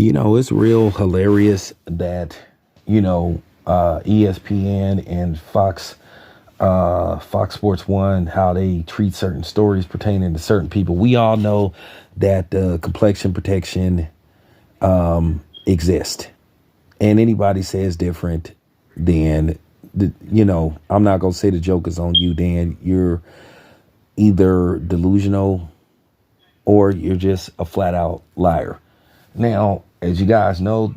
It's real hilarious that, ESPN and Fox Sports One, how they treat certain stories pertaining to certain people. We all know that complexion protection exists, and anybody says different, then I'm not gonna say the joke is on you. Dan, you're either delusional or you're just a flat out liar. Now, as you guys know,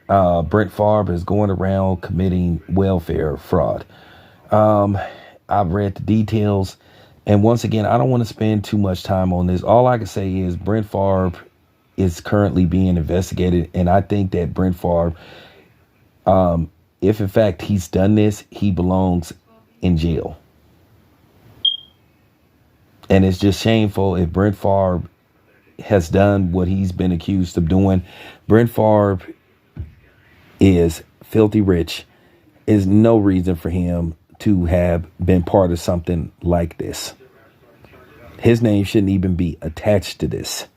Brent Favre is going around committing welfare fraud. I've read the details, and once again, I don't want to spend too much time on this. All I can say is Brent Favre is currently being investigated, and I think that Brent Favre, if in fact he's done this, he belongs in jail. And it's just shameful if Brent Favre has done what he's been accused of doing. Brent Favre is filthy rich. Is no reason for him to have been part of something like this. His name shouldn't even be attached to this,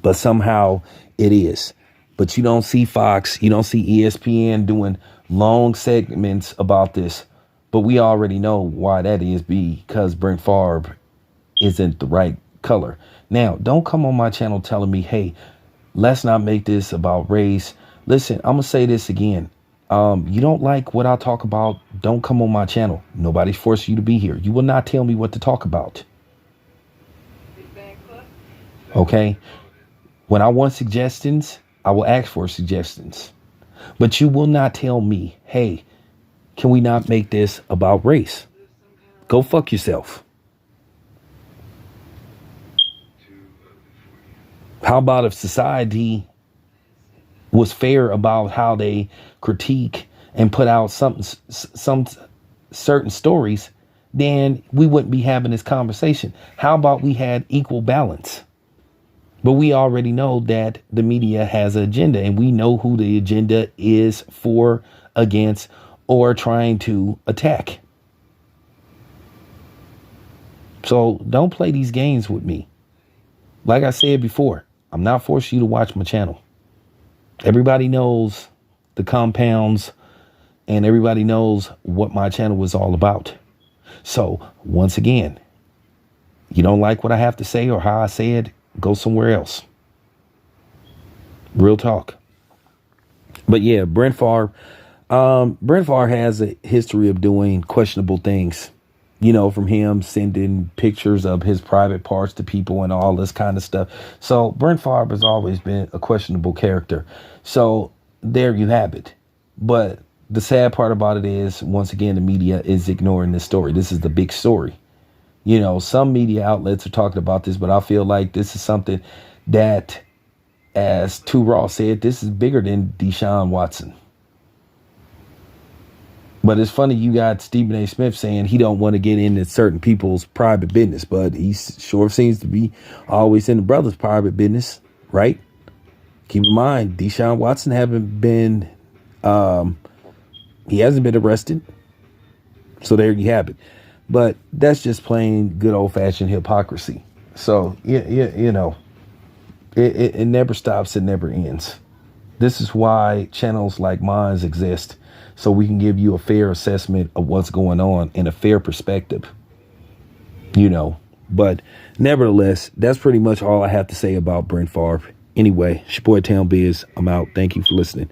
but somehow it is. But you don't see Fox, you don't see ESPN doing long segments about this. But we already know why that is, because Brent Favre isn't the right color. Now, don't come on my channel telling me, hey, let's not make this about race. Listen, I'm going to say this again. You don't like what I talk about, don't come on my channel. Nobody's forcing you to be here. You will not tell me what to talk about. Okay? When I want suggestions, I will ask for suggestions. But you will not tell me, hey, can we not make this about race? Go fuck yourself. How about if society was fair about how they critique and put out some certain stories, then we wouldn't be having this conversation. How about we had equal balance? But we already know that the media has an agenda, and we know who the agenda is for, against, or trying to attack. So don't play these games with me. Like I said before, I'm not forcing you to watch my channel. Everybody knows the compounds, and everybody knows what my channel was all about. So once again, you don't like what I have to say or how I say it, go somewhere else. Real talk. But yeah, Brent Favre has a history of doing questionable things. From him sending pictures of his private parts to people and all this kind of stuff. So Brent Favre has always been a questionable character. So there you have it. But the sad part about it is, once again, the media is ignoring this story. This is the big story. Some media outlets are talking about this, but I feel like this is something that, as Too Raw said, this is bigger than Deshaun Watson. But it's funny, you got Stephen A. Smith saying he don't want to get into certain people's private business, but he sure seems to be always in the brother's private business, right? Keep in mind, Deshaun Watson he hasn't been arrested. So there you have it. But that's just plain good old fashioned hypocrisy. So, it never stops. It never ends. This is why channels like mine exist. So we can give you a fair assessment of what's going on in a fair perspective, But nevertheless, that's pretty much all I have to say about Brent Favre. Anyway, it's your boy Town Biz. I'm out. Thank you for listening.